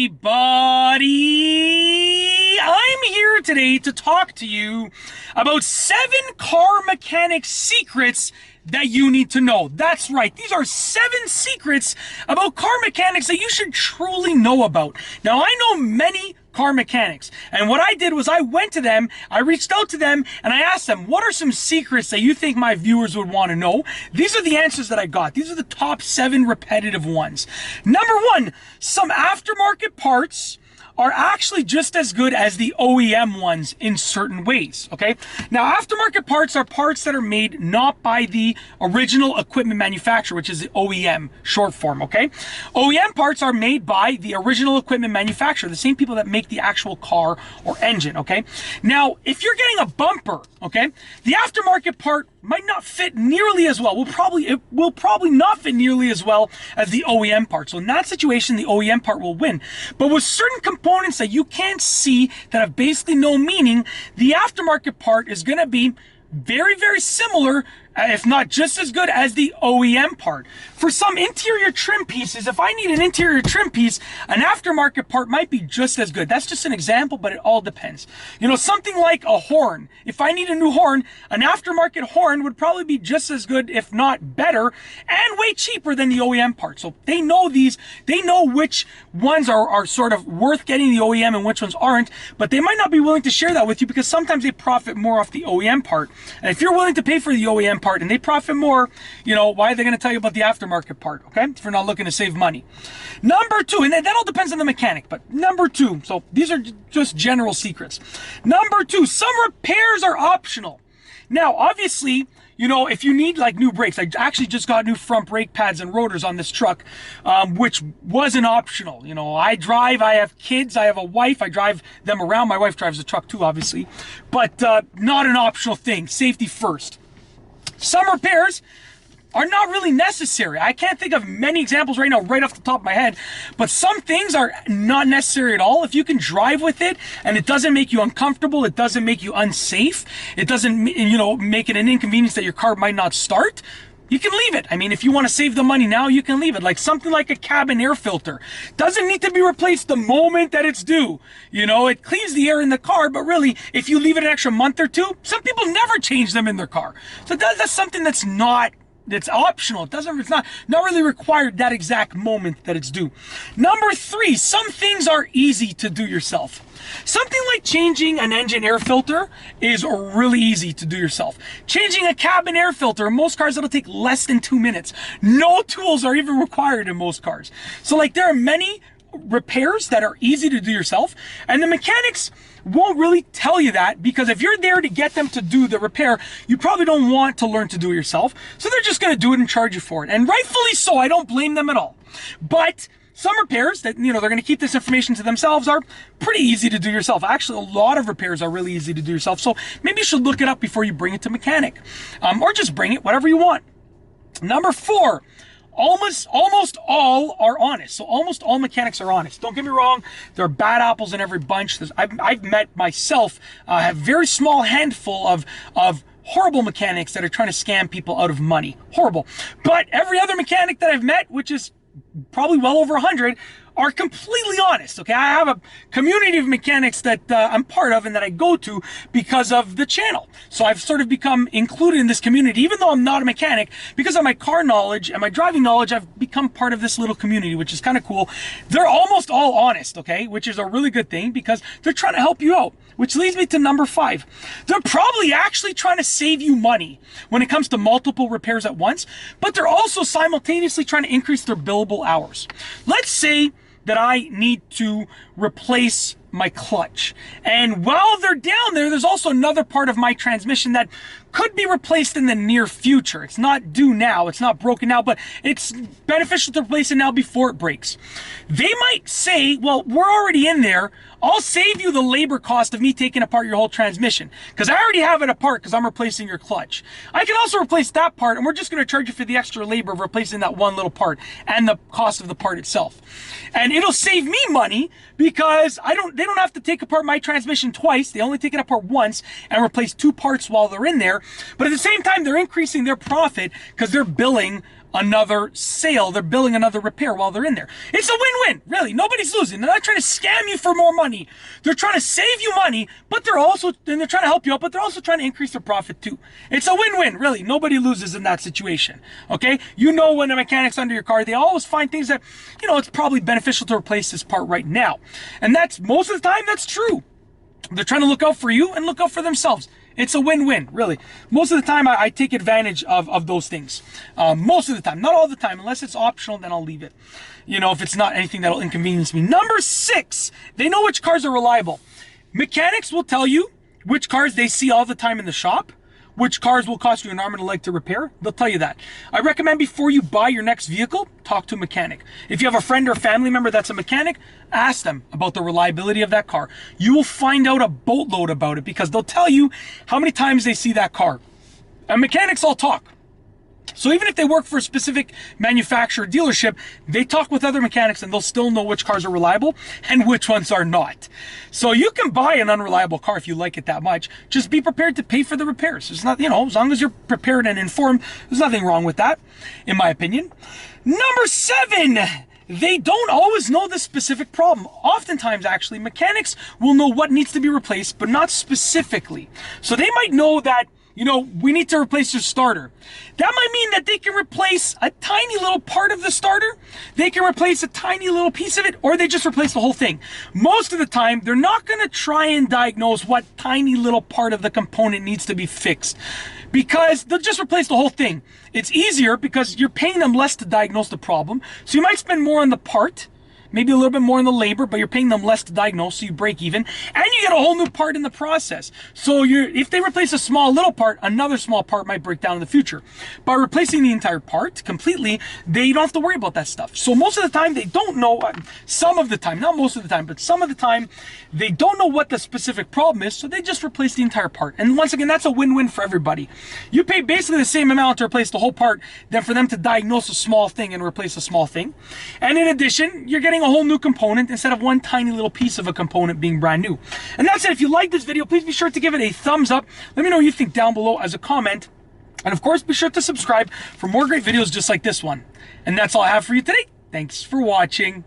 everybody! I'm here today to talk to you about 7 car mechanic secrets that you need to know. That's right, these are 7 secrets about car mechanics that you should truly know about. Now, I know many car mechanics, and what I did was I went to them, I reached out to them, and I asked them, what are some secrets that you think my viewers would want to know? These are the answers that I got. These are the top 7 repetitive ones. Number 1, some aftermarket parts are actually just as good as the OEM ones in certain ways, okay? Now, aftermarket parts are parts that are made not by the original equipment manufacturer, which is the OEM short form, okay? OEM parts are made by the original equipment manufacturer, the same people that make the actual car or engine, okay? Now, if you're getting a bumper, okay, the aftermarket part might not fit nearly as well. It will probably not fit nearly as well as the OEM part. So in that situation, the OEM part will win. But with certain components that you can't see that have basically no meaning, the aftermarket part is going to be very, very similar, if not just as good as the OEM part. For some interior trim pieces, if I need an interior trim piece, an aftermarket part might be just as good. That's just an example, but it all depends. You know, something like a horn. If I need a new horn, an aftermarket horn would probably be just as good, if not better, and way cheaper than the OEM part. So they know these, they know which ones are sort of worth getting the OEM and which ones aren't, but they might not be willing to share that with you because sometimes they profit more off the OEM part. And if you're willing to pay for the OEM part and they profit more, you know, why are they going to tell you about the aftermarket part, okay? If you're not looking to save money. Number 2, and that all depends on the mechanic, but number 2, so these are just general secrets. Number 2, some repairs are optional. Now, obviously, you know, if you need like new brakes, I actually just got new front brake pads and rotors on this truck, which wasn't optional. You know, I drive, I have kids, I have a wife, I drive them around. My wife drives the truck too, obviously, but not an optional thing. Safety first. Some repairs are not really necessary. I can't think of many examples right now, right off the top of my head, but some things are not necessary at all. If you can drive with it and it doesn't make you uncomfortable, it doesn't make you unsafe, it doesn't, you know, make it an inconvenience that your car might not start, you can leave it. I mean, if you want to save the money now, you can leave it. Like something like a cabin air filter. Doesn't need to be replaced the moment that it's due. You know, it cleans the air in the car, but really, if you leave it an extra month or two, some people never change them in their car. So that's something that's optional. It's not really required that exact moment that it's due. Number 3, some things are easy to do yourself. Something like changing an engine air filter is really easy to do yourself. Changing a cabin air filter, in most cars, it'll take less than 2 minutes. No tools are even required in most cars. So like there are many repairs that are easy to do yourself, and the mechanics won't really tell you that because if you're there to get them to do the repair, you probably don't want to learn to do it yourself. So they're just going to do it and charge you for it. And rightfully so, I don't blame them at all. But some repairs that, you know, they're going to keep this information to themselves are pretty easy to do yourself. Actually, a lot of repairs are really easy to do yourself. So maybe you should look it up before you bring it to mechanic, or just bring it, whatever you want. Number 4, almost all are honest. So almost all mechanics are honest. Don't get me wrong, there are bad apples in every bunch. I've met myself a very small handful of horrible mechanics that are trying to scam people out of money. Horrible. But every other mechanic that I've met, which is probably well over 100, are completely honest, okay? I have a community of mechanics that I'm part of and that I go to because of the channel. So I've sort of become included in this community, even though I'm not a mechanic. Because of my car knowledge and my driving knowledge, I've become part of this little community, which is kind of cool. They're almost all honest, okay? Which is a really good thing because they're trying to help you out. Which leads me to number 5. They're probably actually trying to save you money when it comes to multiple repairs at once, but they're also simultaneously trying to increase their billable hours. Let's say that I need to replace my clutch. And while they're down there, there's also another part of my transmission that could be replaced in the near future. It's not due now, it's not broken now, but it's beneficial to replace it now before it breaks. They might say, well, we're already in there. I'll save you the labor cost of me taking apart your whole transmission because I already have it apart because I'm replacing your clutch. I can also replace that part and we're just going to charge you for the extra labor of replacing that one little part and the cost of the part itself. And it'll save me money because they don't have to take apart my transmission twice. They only take it apart once and replace 2 parts while they're in there. But at the same time, they're increasing their profit because they're billing another sale. They're billing another repair while they're in there. It's a win-win, really. Nobody's losing. They're not trying to scam you for more money. They're trying to save you money, but they're trying to help you out, but they're also trying to increase their profit too. It's a win-win, really. Nobody loses in that situation, okay? You know, when a mechanic's under your car, they always find things that, you know, it's probably beneficial to replace this part right now. And that's, most of the time, that's true. They're trying to look out for you and look out for themselves. It's a win-win, really. Most of the time, I take advantage of those things. Most of the time. Not all the time. Unless it's optional, then I'll leave it. You know, if it's not anything that'll inconvenience me. Number 6, they know which cars are reliable. Mechanics will tell you which cars they see all the time in the shop, which cars will cost you an arm and a leg to repair. They'll tell you that. I recommend before you buy your next vehicle, talk to a mechanic. If you have a friend or family member that's a mechanic, ask them about the reliability of that car. You will find out a boatload about it because they'll tell you how many times they see that car. And mechanics all talk. So even if they work for a specific manufacturer dealership, they talk with other mechanics and they'll still know which cars are reliable and which ones are not. So you can buy an unreliable car if you like it that much. Just be prepared to pay for the repairs. It's not, you know, as long as you're prepared and informed, there's nothing wrong with that, in my opinion. Number 7, they don't always know the specific problem. Oftentimes, actually, mechanics will know what needs to be replaced, but not specifically. So they might know that, you know, we need to replace your starter. That might mean that they can replace a tiny little part of the starter. They can replace a tiny little piece of it, or they just replace the whole thing. Most of the time, they're not going to try and diagnose what tiny little part of the component needs to be fixed, because they'll just replace the whole thing. It's easier because you're paying them less to diagnose the problem. So you might spend more on the part, maybe a little bit more in the labor, but you're paying them less to diagnose, so you break even, and you get a whole new part in the process. So if they replace a small little part, another small part might break down in the future. By replacing the entire part completely, they don't have to worry about that stuff. So most of the time, they don't know, some of the time, not most of the time, but some of the time, they don't know what the specific problem is, so they just replace the entire part. And once again, that's a win-win for everybody. You pay basically the same amount to replace the whole part than for them to diagnose a small thing and replace a small thing. And in addition, you're getting a whole new component instead of one tiny little piece of a component being brand new. And that's it. If you like this video, please be sure to give it a thumbs up. Let me know what you think down below as a comment. And of course, be sure to subscribe for more great videos just like this one. And that's all I have for you today. Thanks for watching.